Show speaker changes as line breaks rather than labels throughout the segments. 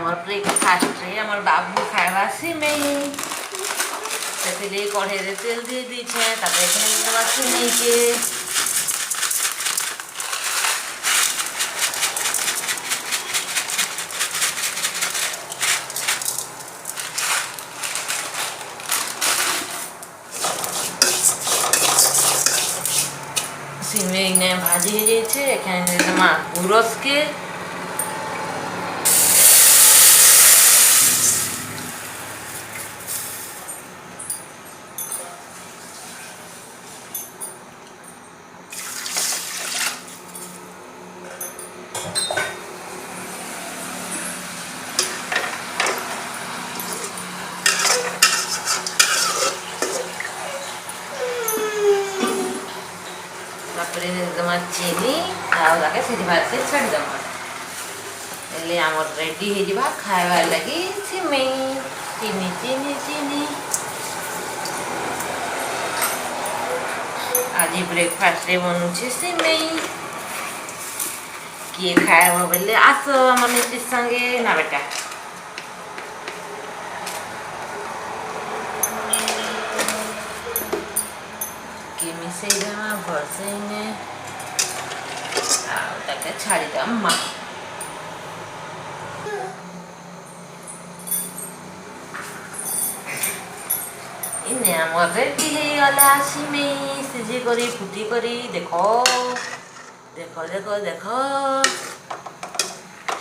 आमर ब्रेकफास्ट रे आमर बाबू खावा सिमेई से कढ़े तेल दे दीछे सिमेई के सिमेई ने भाजी हो जाए एखाने गुरस के चीनी आगे से छाड़ीदम आमर रेडी हो खाइबार लगी सिमेई चीनी चीनी चीनी आज ब्रेकफास्ट रे बनुचे सिमेई किए खाए बोले आस आम नीति संगे ना बेटा किए मिसेईदमा भलसे छाड़ीदम इने आमर रेडी हो गला सिमेई सिझी करी फुटी करी देखो देखो देखो देखो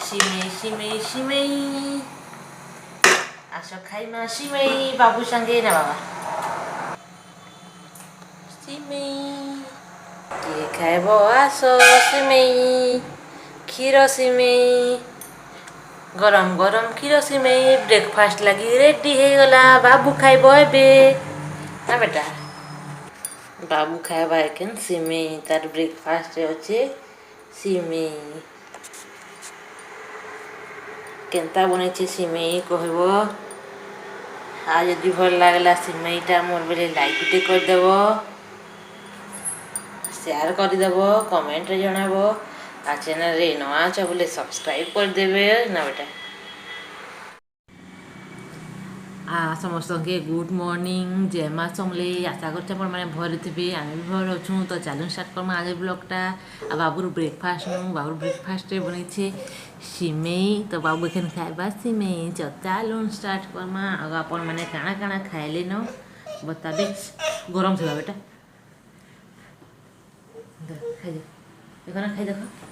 सिमेई सिमेई सिमेई आस खाइमा सिमेई बाबू संगे ना बाबा सिमेई किए खाइब आस सिमेई क्षीर सिमेई गरम गरम क्षीर सिमेई ब्रेकफास्ट लगी रेडी हो गला बाबू खाइब एबे ना बेटा बाबू खाइबा एखन सिमेई तार ब्रेकफास्ट अच्छे सिमेई केनता बनेছে सिमेई कहब आ यदि भल लागला सिमेईटा मोर बेले लाइक टे करदेव शेयर करदेव कमेंट रे जणाव आ चैनल रे नवा छ बोले सब्सक्राइब करदेवे ना बेटा समस्त के गुड मॉर्निंग जय माँ समले आशा कर मैंने भर थे आम भी भर अच्छू तो चलू स्टार्ट करमा आज ब्लॉगटा आ बाबूर ब्रेकफास्ट बाबूर ब्रेकफास्ट बनी सिमेई तो बाबू एखन खाइबा सिमेई चलून स्टार्ट करमा आपण मैंने काଣା काଣା खाइले न बताबे गरम थी बेटा खाई देख ना खाई देख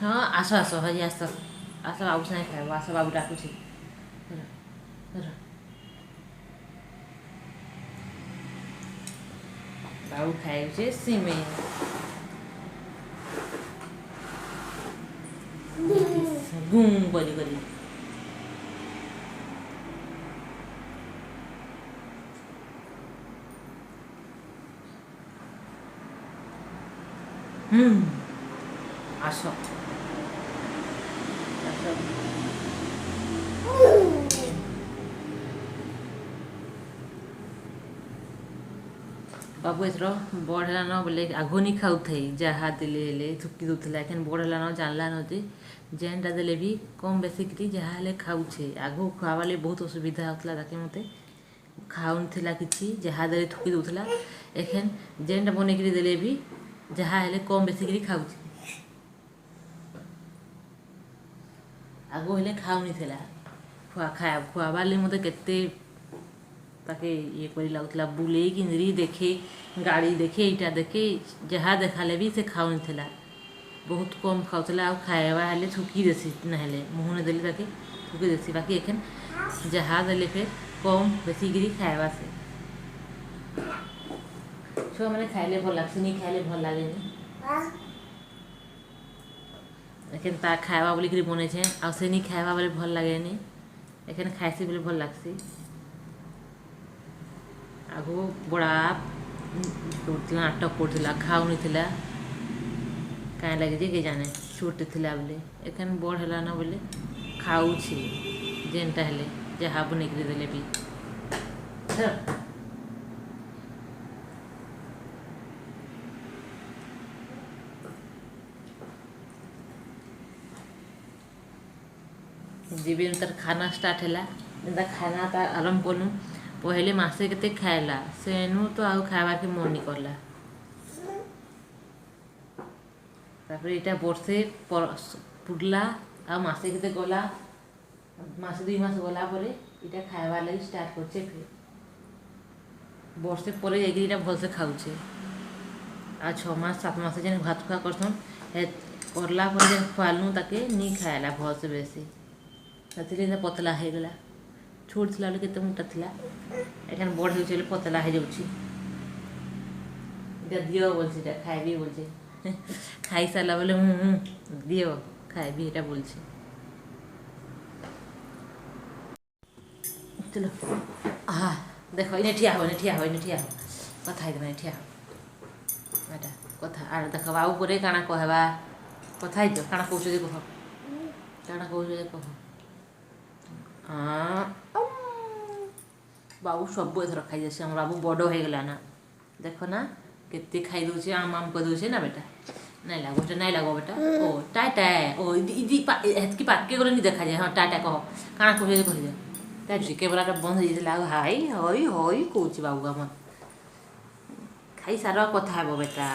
हाँ आस आस हजी आस आस बाबू सागे खाइब आस बाबू डाकुची बाबू खाए सिमेई गुम करी करी आस बाबू एथर बड़ है बोले आगो नहीं खाऊ थी जहाँ देले थुकी दूसरा एखन बड़ है जानला न जे जेनटा देले भी कम बेसी करी जहाँ खाऊे आगो खुआबाले बहुत असुविधा होता ताकि मत खाऊन कि जहाँ दे थुकी दूसरा एखन जेनटा बनई देले भी जहाँ कम बेसी करी खाऊे आगो हेले खाऊनी खुआबाले मत केते ताके ये करी लगुला बुले कि देखे गाड़ी देखे ईटा देखे जहाँ देखाले भी से खाऊन थिला बहुत कम खाऊला खाइबा हेले थुकी देसी ना मुहने देली ताके थुकी देसी बाकी एखन जहाँ देले फिर कम बेसी गिरी खाइबा से छुआ मैंने खाइले भल लगे नहीं खाइले भल लगे एखन ता खाइबा बोलिक बने आ से नहीं खाइबा बोले भल लगे एखन खाइसी बोले भल लगसी आगो बड़ा नाटक करथिला खाऊनी थिला कहीं लगे जे जाने छोट थिला बोले एखन बड़ है ना बोले खाऊछी जेनटा हेले जहाँ बनिक देले भी जीवन तार खाना स्टार्ट है खाना तार आरंभ कलु पहले मासे केते खाएला सेनु तो आउ खावा के मन नहीं करला तापर इटा वर्षे पुरला आ मासे केते गला मासे 2 मास गला परे इटा खावा लगी स्टार्ट करछे फिर वर्षे परे जाके इटा भलसे खाउछे आ 6 मास 7 मास जन भात खा करसन हे करला पर जन खुआलनु ताके नी खाएला भलसे बेसी सतिले पतला हे गला छोड़ थिला ले केते मोटा थिला एखन बड़ हो चले पतला हे जाउछि दियो बोलछि खाइबी बोलछि खाई सारा बोले दियो खाइबी एटा बोलछि चलो देखो इने ठिया हो कथा इने ठिया एटा कथा आर देख बाबू परे काना कहबा कथा हितो काना कहू जे कह काना कहू जे कह बाबू सब एथर खाई जासे हम बाबू बड़ हो गला ना देखो ना केते खाई दोछे आम को दोछे ना बेटा नहीं लागो बेटा ओ टाटा ओ इदी एतकी पाके गले नहीं देखा जाए हां टाटा कह काना कहू जे कह ता जिके बलाटा बंद हो जाइला हाय होय होय कहूची बाबू हम खाई सारा कथा हेबो बेटा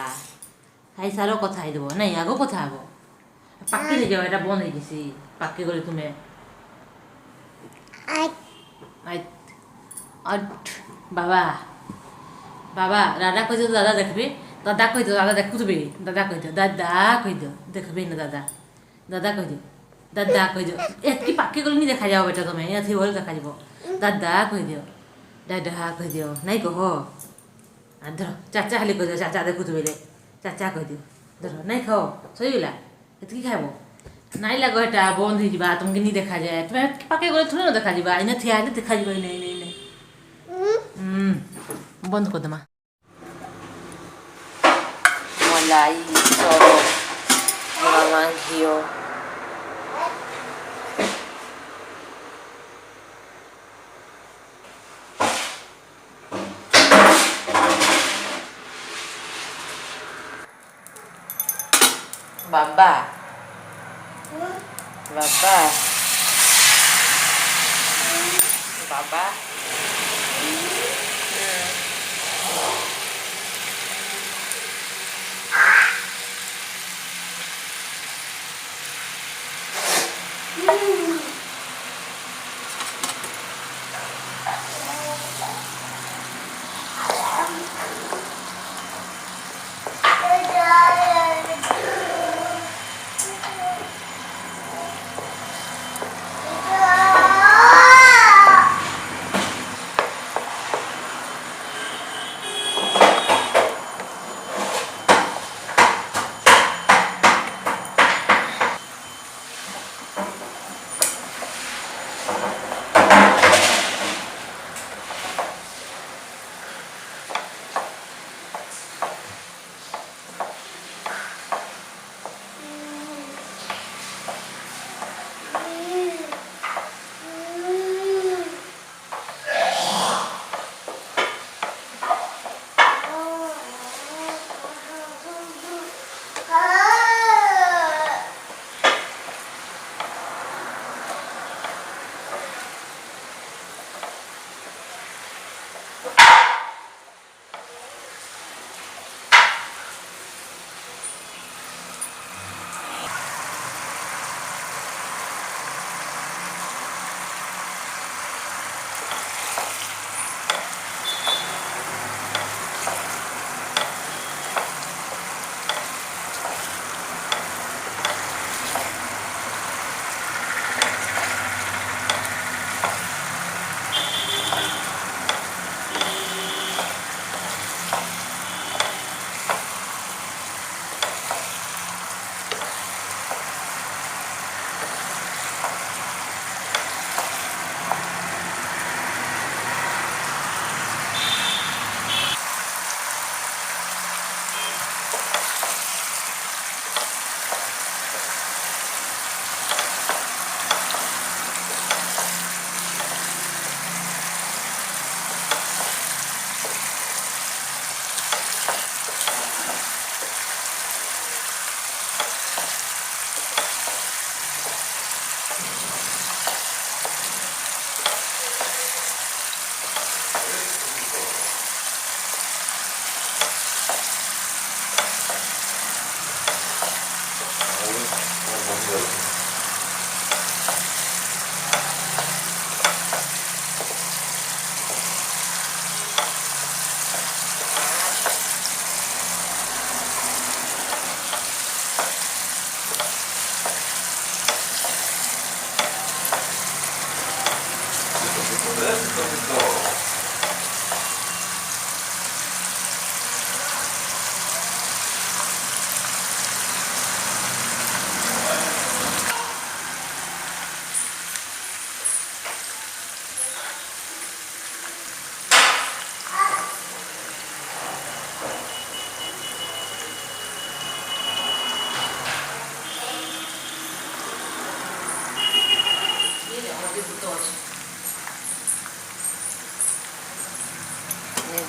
खाई सारा कथा हे देबो नहीं आगो कथा हेबो पाके नहीं जाओ एटा बंद हो जिसी पाके गले तुमे बाबा दादा कह दादा देखबे दादा कह दादा देखुबे दादा कह देखबे ना दादा कह एतकी पाके गले नहीं देखा जाओ बेटा तुम्हें एथि बोल देखा जाबो दादा कह दियो नहीं कह धर चाचा खाली कह चाचा देखुबे ले चाचा कह दियो धर नहीं खाओ सही गला एतकी खाइबो नहीं लगो एटा बंद हो जिबा तुमके नहीं देखा जाए तुम्हें पाके गले थोड़ी ना देखा जिबा इने थिया ने देखा जिबा नहीं बंद कर दमा मलाई सब मामा घियो बाबा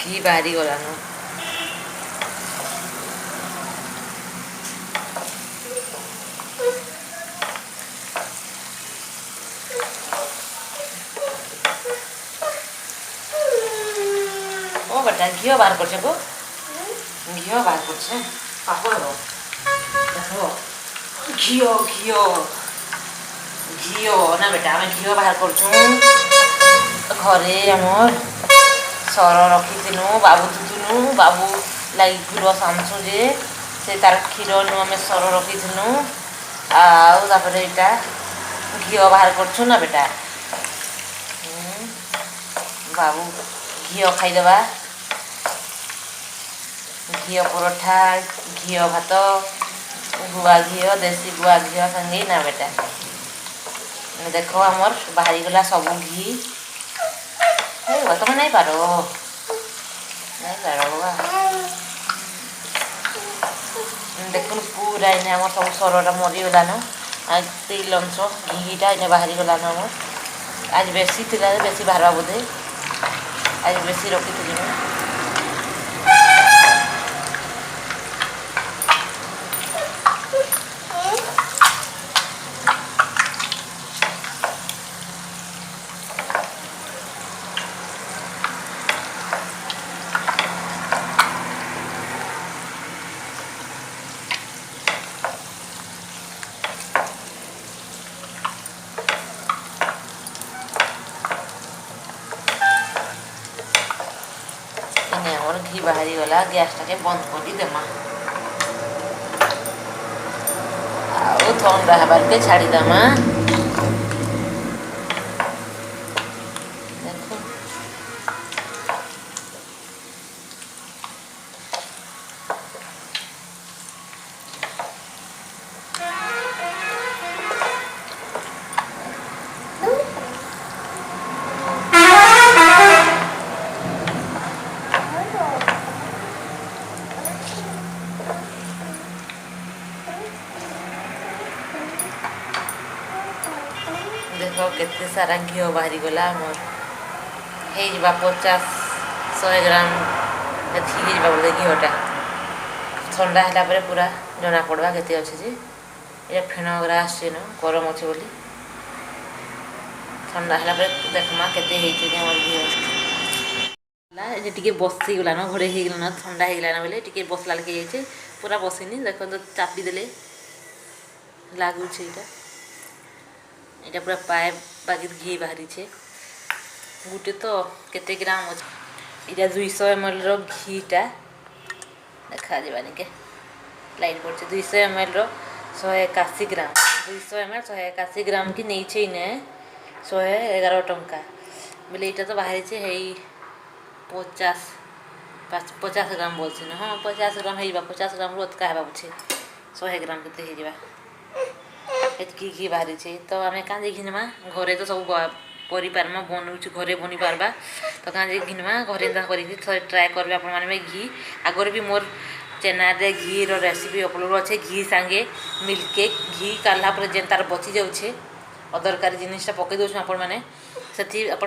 घी बाहरी गलान ओ बेटा घी बाहर कर घी बाहर कर पापड़ देख घी घी घी ना बेटा आम घी बाहर कर घरे आमर सर रखी बाबू दुधुनु बाबू लगे गुरस आनसु जे से तार क्षीर नु आम सर रखी आपर यहाँ घी बाहर करछु ना बेटा बाबू घी खाईदबा घी परोठा घी भात गुआ घी देसी गुआ घी संगे ना बेटा देख आमर बाहरी गला सब घी तुम नहीं पारो देख पूरा इन्हें आम सब सरटा मरीगलान तेल अंश घीटा इन्हें बाहरी गलान आम आज बेसी थी बेसी बाहर बोधे आज बेसी रखी थी घी बाहरी गला गैस टाके बंद कर देमा ठंडा हबार के छाड़ी देमा देख केते सारा घी बाहरी गला मोर हे जबा 50-100 ग्राम थी जबा बोले घीटा ठंडा है पर पूरा जना पड़वा केते अच्छे जे ये फेणगरा आसे न गरम अच्छे बोली ठंडा है पर देखमा केते हेचे जे मोर घी टे बसी गला न घोड़े हो गला ठंडा हो गला बोले टे बसला लगे जाइए पूरा बसीनी देख तो चापी देले लगुच यहाँ पूरा पाइप बागी घी बाहरी छे गुटे तो केते ग्राम अच्छे यहाँ 200 ml घीटा देखा जावानी के लाइट पड़े 200 ml 181 ग्राम 200 ml 181 ग्राम की नहीं छे इने 111 टंका बोले यहाँ तो बाहरी छे है 50 ग्राम बोलছে ना हाँ 50 ग्राम है 50 ग्राम रोज का है छे 100 ग्राम के एतकी घी बाहरी छे तो आम क्या घिनमा घरे तो सब कर बनाऊँ घरे बनी पार्बा तो क्या घिनमा घरे कर ट्राए करेंगे आपण घी आगर भी मोर चैनल रे घी रेसिपी अपलोड अच्छे घी सांगे मिल्क केक घी काढ़ला पर जेन तार बची जाऊे अदरकारी जिनटा पकई दूँ आपण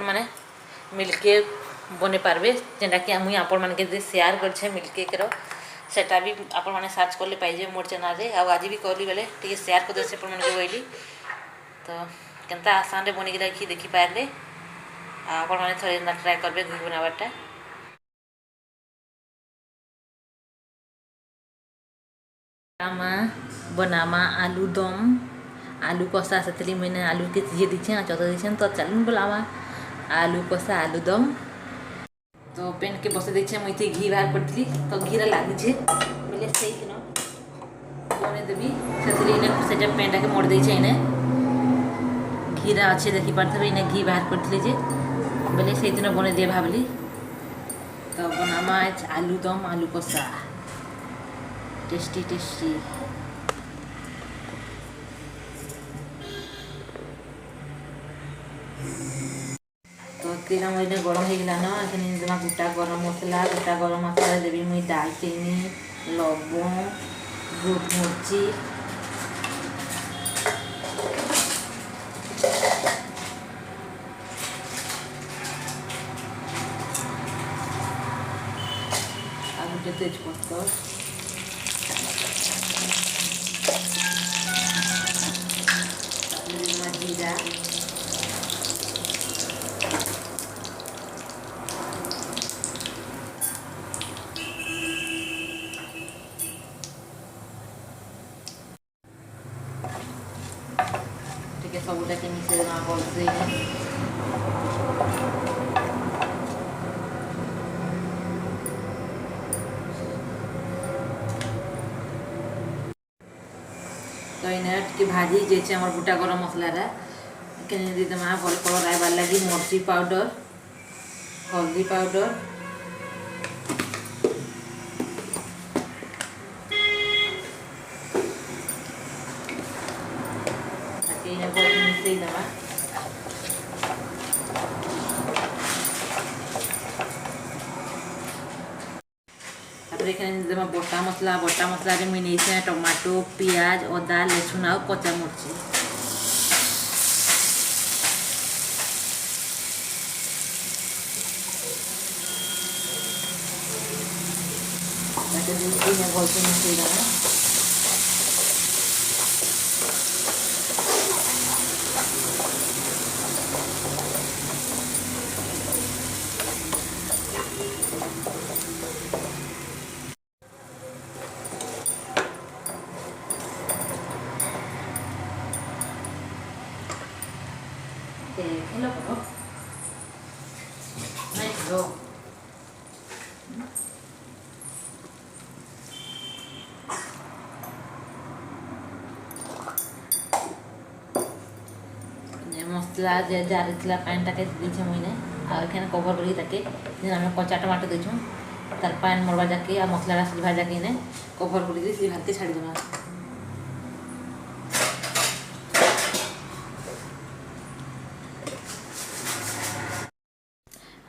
मैंने मिल्क केक बने पार्बे जेनटा कि मुझे आपण मैंने शेयर कर मिल्क केक सेटा भी आपण मैंने सर्च कले पाइजे मोर चैनल रे आज भी कहली बेले टे शेयर कर से आपण मैंने कहली तो केनता आसान बनी घी देखी पारे आपण मैंने थोड़े ट्राए करेंगे घी बनावाटा बनामा आलू दम आलू कषा से मैंने आलू के सीझे दीछे चौथा दीछे तो चल बोलावा आलू कषा आलू दम तो पेन के बसे देखे मुझे घी बाहर करी तो घीरा लगी बोले से बनईदेवी से पेनटा के मोड़ देने घीरा अच्छे देखी पारे इन्हें घी बाहर करी बोले से दिन बने दिए भावली तो बनामा आलू दम आलू कषा टेस्टी टेस्टी। तो तेल मैंने गरम हो गलान एखे गोटा गरम मसला देवी मुई दालचीनी लवंग गोलमरिची गोटे तेजपत्र जीरा टे सबुटा के मिसे देना भलसे तो इन्हें टे भाजी जाइए आम गोटा गरम मसला के देमा भल कलर आइबार लगी मर्ची पाउडर हल्दी पाउडर मिसई देमा देमा बटा मसला रे मुई टमाटो पियाज अदा लसुन आ कच्चा मर्ची भलसे मिसई देमा hello bro nice bro मसला जार पानी टाके दीछे मुझे आखे कवर करके आम कच्चा टमाटो देछुँ तार पानी मरवा जाके आ मसला सिझा जाके इन्हें कवर कर भात के छाड़ीदेमा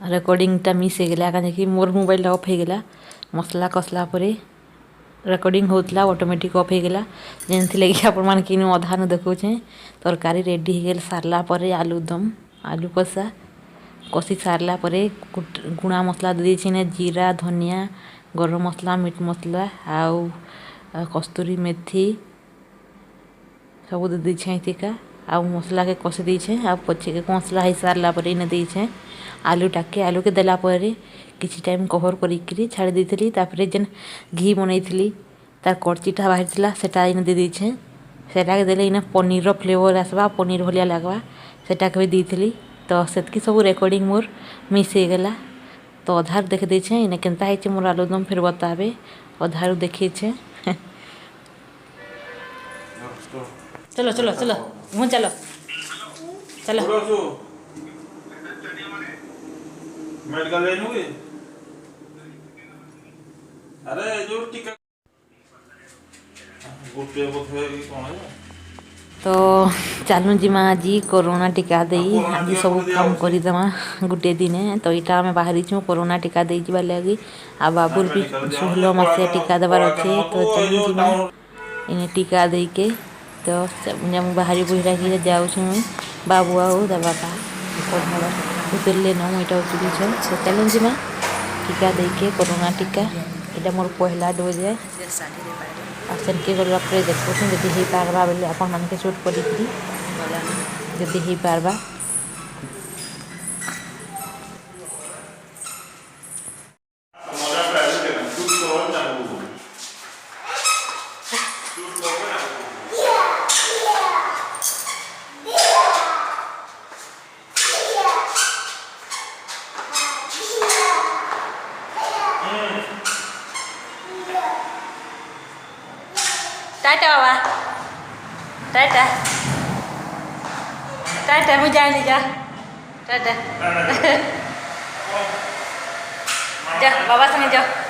रेकर्डिंगटा मिस हो गला कहीं मोर मोबाइल ऑफ हो गला मसला कसला परे रेकर्डिंग होता ऑटोमेटिक ऑफ हो गला जेनथि लगी आपण मान किनु अधा न देखौछे तरकारी रेडी हो गेल सारला परे आलू दम आलू कषा कषि सारला परे गुणा मसला दे ने जीरा धनिया गरम मसला मीट मसला आउ कस्तूरी मेथी सब दे दीछे टिका आ मसला के कषि दीछे आ पछे के मसला हो सारला परे ने दीछे आलू के देला परे किछि टाइम कवर करी छाड़ी देइथली तापरे जेन घी बनैथली तार करचीटा बाहरला सेटा इन दे दीछे सेटा के देले इन पनीर फ्लेवर आसबा पनीर भलिया लागबा सेटा के भी देइथली तो सेतकी सब रेकर्डिंग मोर मिस हो गला तो अधार देख देछे इन केनता हेचे मोर आलूदम फिर बताबे अधारू देखिछे चलो चलो चलो मुँ चलो चलो
मेडिकल लेनुगे अरे जो टीका गोटे बोथे कोन है
तो चलू जिमा आज कोरोना टीका दे आज सब काम कर देमा गोटे दिन तो यहाँ आम बाहरी छूँ कोरोना टीका दे जाबार लगी आ बाबूर भी 16 मसीहा टीका देवार अच्छे तो चलू जिमा इन टीका दे के तो बाहरी बुहरा कि जाऊँ बाबू आओ बापा उतरले न मुझा उतरी तो चलू जिमा टीका दे के कोरोना टीका यहाँ मोर पहला डोज है आसन के गला देखो जदि हो पार्बा बोले आपण मान के शूट करी जदि हो पार्बा टाटा बाबा टाटा टाटा मुझे जा टाटा जा बाबा संगे जाओ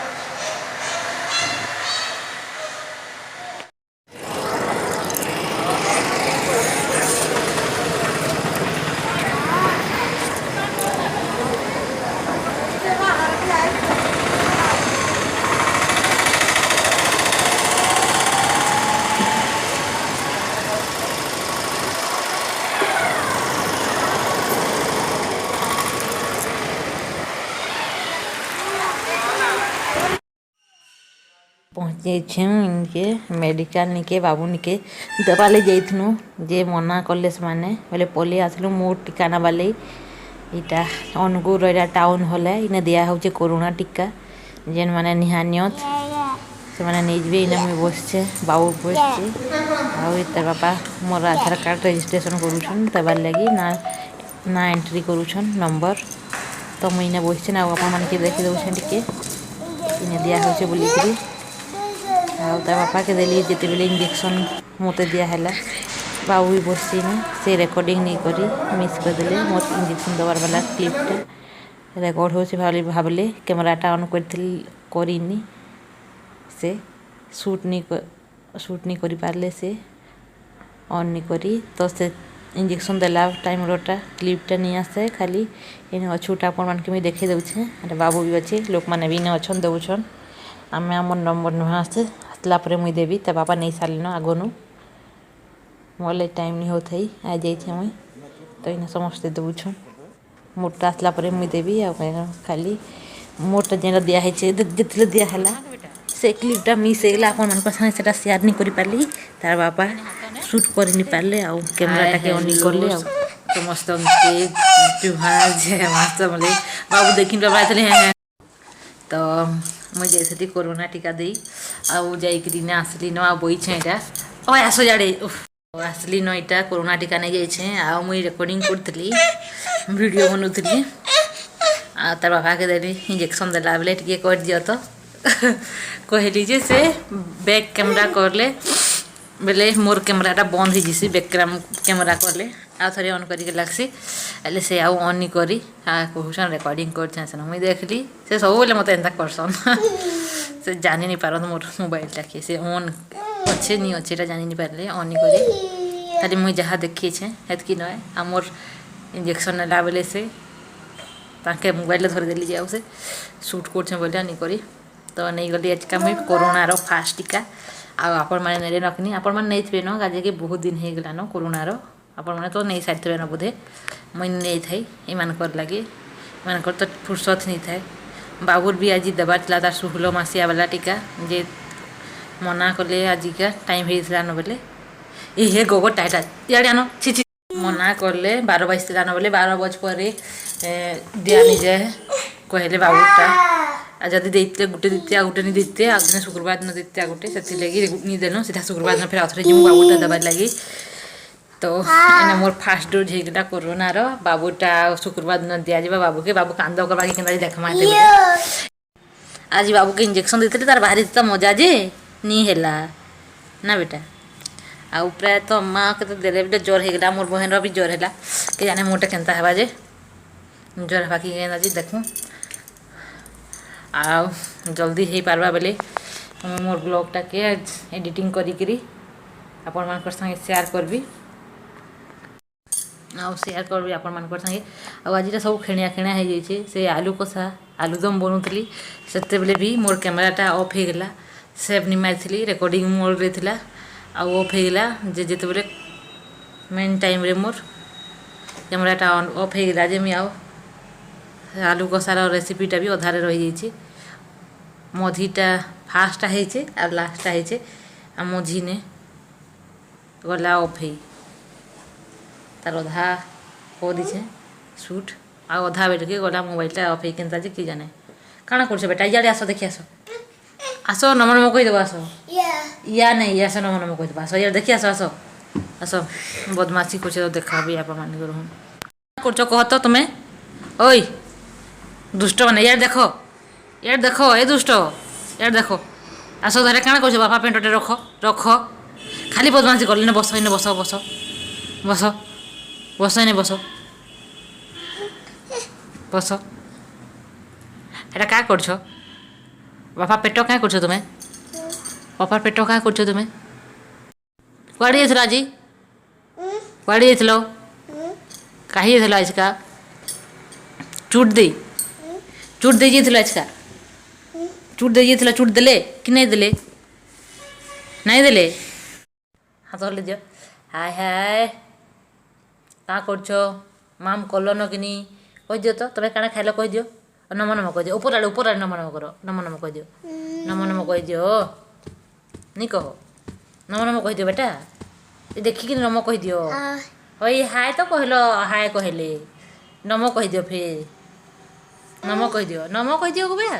पहुँचे इनके मेडिकल निके बाबू निके दबा ले जाइथनु जे मना कले से माने बोले पले आसलु मोर टीका नबा ले इटा अनुगुर एटा टाउन हॉल है इने दिया होचे कोरोना टीका जेन माने निहानियत से माने निजबे इने मुई बसछे बाबू बसछे आ इतर बापा मोर आधार कार्ड रजिस्ट्रेशन करूछन तबार लगी ना एंट्री करूछन नंबर तो मुई इने बसछे ना बापा मान के देखि दउछन टिके इने दिया होचे बोलिकरी आ बापा के देली जिते बेले इंजेक्शन मत दिहला बाबू भी बसी से रेकर्डिंग नहीं करी मिस करदे मोर इंजेक्शन दबार वाला क्लिपटा रेकर्ड हो भावले कैमराटा ऑन करनी से शूट नहीं करी पारले से ऑन नहीं करी तो से इंजेक्शन देला टाइम रोटा क्लिपटा नहीं आसे खाली इन अछूटा अपन मान के मुझे देखे दूचे अरे बाबू भी अच्छे लोक मैंने भी अच्छन देउछन आम आम नंबर नुहा आसे आसला पर मुई देवी ता बापा नहीं सारिन आगनु मोले टाइम नहीं होता आ जाइए मुई तो इन समस्ते देउछन मोटा आसला पर मुई देवी आ खाली मोटा जेना दिया है जितले दिया है से क्लिपटा मिस होगा अपन मान संगे से शेयर नहीं कर पार्ली तार बापा शूट कर नहीं पारे आ कैमराटा के ऑन करले आ समस्त बोले बाबू देखी पाए तो मुझे जैसे कोरोना टीका दे आईकरी आसली न बही यहाँ ओ आस जाड़े आसली न यहाँ कोरोना टीका नहीं जाए आ मुई रेकर्डिंग करी वीडियो बनौली आ तार बापा के देली इंजेक्शन देला बेले टे कर दियो तो कहली जे से बैक कैमरा करले बेले मोर कैमराटा बंद हो जैसी बैक कैमरा करले आ थे ऑन करके लगसी एले से आउ ऑन नहीं करी कहून रेकर्डिंग कर मुई देखली से सब बेले मत एंता करसन से जानी नहीं पारत मोर मोबाइलटा के से ऑन अच्छे नहीं अच्छे जानी नहीं पारे ऑन नहीं करी खाली मुई जहाँ देखी हेतकी नए आ मोर इंजेक्शन नेला बेले से ताके मोबाइल धरदेली जाऊ से शूट कर बोलिया नहीं करी तो नहीं गली आज का मुई कोरोनार फास्ट टीका आपण मैंने नेले रखनी आपण मैंने नहीं थे न गाजे के बहुत दिन हो गला न कोरोनार आपण मैंने तो नहीं सारी थे न बोधे मुझे नहीं थी इमानकर लगे इमानकर तो फुर्सत नहीं थाए बाबूर भी आज देवार था तार 16 मासिया वाला टीका जे मना कले आज का टाइम होता न बोले ये गोबर टाइटा इे आन छी मना करले 12 बज न बोले 12 बज पर दिया नहीं जाए कहले बाबूटा आ जदि देते गोटे देते आ गोटे नहीं देते आ दिन शुक्रवार दिन देते आ गोटे से लगी नहीं देनु सीधा शुक्रवार दिन फिर आउे जी बाबूटा देवार लगी तो एना मोर फास्ट डोज होगा कोरोनार बाबूटा शुक्रवार दिन दिजा बाबू के बाबू कांद करवा के देखमा आज बाबू के इंजेक्शन देते तार बाहरी तो मजा जे नहीं है ना बेटा आउ प्राय तो माँ के तो देले बेटे ज्वर होगा मोर बहन भी ज्वर है के जाने मोटे केनता है जे ज्वर हवा कि जी देखूँ आ जल्दी हो पार्बा बेले मोर ब्लॉगटा के एडिटिंग करी आपण मान संगे शेयर करबी आ शेयर करबी आपण मान संगे आज सब खेणिया खेणिया हो जाइए से आलू कषा आलूदम बनौली से बेले भी मोर कैमराटा ऑफ हो गला सेव नहीं मारी रेकर्डिंग मोड रे थिला आ ऑफ हो गला जिते बेले मेन टाइम रे मोर कैमराटा ऑफ हो गला जे मुझे आलू कषार रेसिपीटा भी अधारे रही जाइए मझीटा फास्टा होइछे आ लास्टा होइछे आ मझी ने गला ऑफ है तार अधा हो दीछे शूट आ अधा बेट के गला मोबाइलटा ऑफ है केनता जे कि जाने काना करछे बेटा इयाडे आसो देखि आसो आसो नमन में कहि देबो आसो या नहीं आसो नमन में कहि देबो आसो यार देखि आसो आसो आसो बदमाशी करछे तो देखाबी आप मान करू करछो कह तो तुमे ओई दुष्ट माने यार देखो ए दुष्ट यार देखो आसो धरे काना कर बापा पेंटटे रख रख खाली बदमाशी कर बस इन बस बस बस बस इन बस ବସ। ଏଇଟା କାଁ କରୁଛ? ବାପା ପେଟ କାଁ କରୁଛ ତୁମେ? ବାପା ପେଟ କାଁ କରୁଛ ତୁମେ? କୁଆଡ଼େ ଯାଇଥିଲ ଆଜି? କୁଆଡ଼େ ଯାଇଥିଲ? କାହିଁ ଯାଇଥିଲ ଆଜିକା? ଚୁଟ୍ ଦେଇ ଯାଇଥିଲ ଆଜିକା? ଚୁଟ୍ ଦେଇ ଯାଇଥିଲ? ଚୁଟ୍ ଦେଲେ କି ନାଇଁ ଦେଲେ? ନାଇଁ ଦେଲେ? ହାତ ହଲେଇ ଦିଅ। ହାଏ ହାଏ, କାଁ କରୁଛ? ମାମ୍ କଲନ କିନି କହିଦିଅ ତ। ତମେ କାଣା ଖାଇଲ କହିଦିଅ। ନମ ନମ କହିଦିଅ। ଉପର ଆଡ଼େ ନମ ନମ କର। ନମ ନମ କହିଦିଅ। ନମ ନମ କହିଦିଅ। ନି କହ। ନମ ନମ କହିଦିଅ ବେଟା। ଏ ଦେଖିକି ନମ କହିଦିଅ। ହଇ ହାଏ ତ କହିଲ, ହାଏ କହିଲେ ନମ କହିଦିଅ ଫେର୍। ନମ କହିଦିଅ। ନମ କହିଦିଅ ଗୋ ବେ।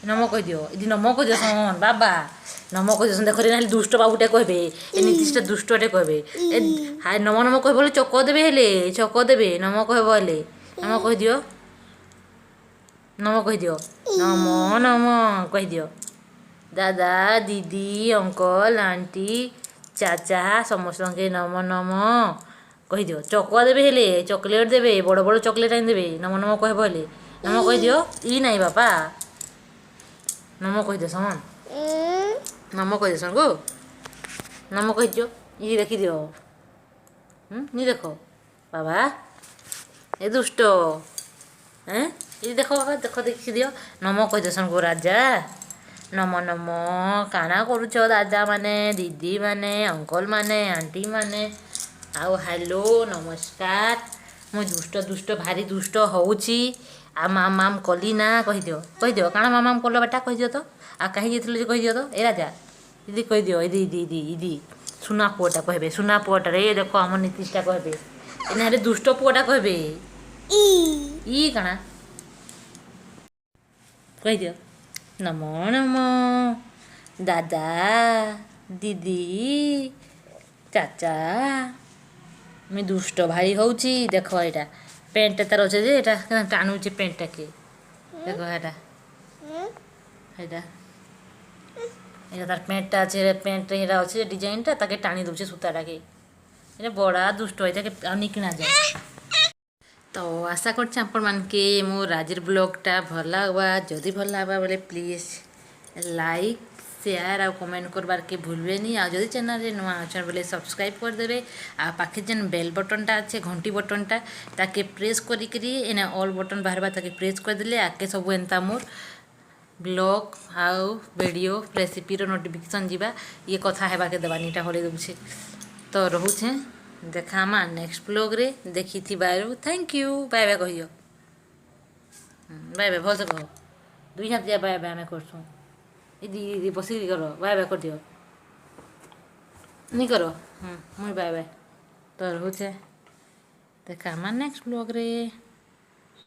ନମ କହିଦିଅ। ଏଦି ନମ କହିଦିଅ ସନ୍ ବାବା। ନମ କହିଦିଅ ସନ୍। ଦେଖ ହେଲେ ଦୁଷ୍ଟ ବାବୁଟେ କହିବେ। ଏ ନୀତିଶଟା ଦୁଷ୍ଟଟେ କହିବେ। ଏ ହାଏ ନମ ନମ କହିବ ବୋଲେ ଚକ ଦେବେ ହେଲେ। ଚକ ଦେବେ ନମ କହିବ ହେଲେ। ନମ କହିଦିଅ। ନମ କହିଦିଅ। ନମ ନମ କହିଦିଅ। ଦାଦା, ଦିଦି, ଅଙ୍କଲ, ଆଣ୍ଟି, ଚାଚା ସମସ୍ତଙ୍କୁ ନମ ନମ କହିଦିଅ। ଚକ ଦେବେ ହେଲେ। ଚକୋଲେଟ୍ ଦେବେ। ବଡ଼ ବଡ଼ ଚକୋଲେଟ୍ ଆଣିଦେବେ। ନମ ନମ କହିବ ହେଲେ। ନମ କହିଦିଅ। ଇ ନାଇଁ ବାପା। ନମ କହିଦିଅ ସନ୍। ନମ କହିଦିଅ ସନ୍ ଗୋ। ନମ କହିଦିଅ। ଇ ଦେଖିଦିଅ। ନି ଦେଖ ବାବା। ଏ ଦୁଷ୍ଟ। ଇ ଦେଖ ବାବା। ଦେଖ ଦେଖିଦିଅ। ନମ କହିଦିଅ ସନ୍ ଗୋ ରାଜା। ନମ ନମ କାଣା କରୁଛ ଦାଦାମାନେ, ଦିଦିମାନେ, ଅଙ୍କଲମାନେ, ଆଣ୍ଟିମାନେ। ଆଉ ହ୍ୟାଲୋ ନମସ୍କାର। ମୁଁ ଦୁଷ୍ଟ ଭାରି ଦୁଷ୍ଟ ହଉଛି। ଆଉ ମାମ୍ କଲି ନା କହିଦିଅ। କହିଦିଅ କାଣା ମାମ୍ କଲ ବେଟା କହିଦିଅ ତ। ଆଉ କାହିଁ ଯାଇଥିଲ ଯେ କହିଦିଅ ତ। ଏ ରାଜା ଦିଦି କହିଦିଅ। ଇଦି ସୁନା ପୁଅଟା କହିବେ। ସୁନା ପୁଅଟାରେ ଏ ଦେଖ ଆମ ନୀତିଶଟା କହିବେ। ଏଇନା ହେଲେ ଦୁଷ୍ଟ ପୁଅଟା କହିବେ। ଇ କାଣା କହିଦିଅ। ନମ ନମ ଦାଦା, ଦିଦି, ଚାଚା। ମୁଇଁ ଦୁଷ୍ଟ ଭାରି ହଉଛି। ଦେଖ ଏଇଟା ପ୍ୟାଣ୍ଟଟା ତାର ଅଛେ ଯେ ଏଇଟା ଟାଣୁଛି ପ୍ୟାଣ୍ଟଟାକେ। ଦେଖ ହେଟା ଏଇଟା ତାର ପ୍ୟାଣ୍ଟଟା ଅଛି। ପ୍ୟାଣ୍ଟରେ ଏଇଟା ଅଛି ଡିଜାଇନଟା ତାକେ ଟାଣି ଦେଉଛି ସୂତାଟାକେ। ଏଇଟା ବଡ଼ା ଦୁଷ୍ଟ ଏଇଟାକେ ଆଉ ନି କିଣାଯାଏ। ତ ଆଶା କରୁଛି ଆପଣମାନଙ୍କୁ ମୋ ରାଜର ବ୍ଲଗ୍ଟା ଭଲ ଲାଗବା। ଯଦି ଭଲ ଲାଗବା ବୋଲେ ପ୍ଲିଜ୍ ଲାଇକ୍, ସେୟାର ଆଉ କମେଣ୍ଟ କରବାର୍କେ ଭୁଲବେନି। ଆଉ ଯଦି ଚ୍ୟାନେଲରେ ନୂଆ ଅଛନ୍ ବୋଲେ ସବସ୍କ୍ରାଇବ୍ କରିଦେବେ। ଆଉ ପାଖେ ଯେନ୍ ବେଲ୍ ବଟନଟା ଅଛି, ଘଣ୍ଟି ବଟନଟା ତାକେ ପ୍ରେସ୍ କରିକିରି ଏନେ ଅଲ୍ ବଟନ ବାହାରବା ତାକେ ପ୍ରେସ୍ କରିଦେଲେ ଆଗକେ ସବୁ ଏନ୍ତା ମୋର୍ ବ୍ଲଗ୍ ଆଉ ଭିଡ଼ିଓ ରେସିପିର ନୋଟିଫିକେସନ୍ ଯିବା। ଇଏ କଥା ହେବାକେ ଦେବାନି ଏଇଟା ହଲେଇ ଦେଉଛି। ତ ରହୁଛେଁ। ଦେଖାମା ନେକ୍ସଟ ବ୍ଲଗ୍ରେ। ଦେଖିଥିବାରୁ ଥ୍ୟାଙ୍କ ୟୁ। ବାଏ ବାଏ କହିଦିଅ। ବାଏ ବାଏ ଭଲସେ କହ। ଦୁଇ ହାତ ଦିଆ ବାଏ ବାଏ ଆମେ କରସୁଁ। ଇଦି ବସିକିରି କର। ବାଏ ବାଏ କରିଦିଅ। ନି କର। ମୁଇଁ ବାଏ ବାଏ। ତ ରହୁଛେ। ଦେଖାମା ନେକ୍ସଟ ବ୍ଲଗ୍ରେ।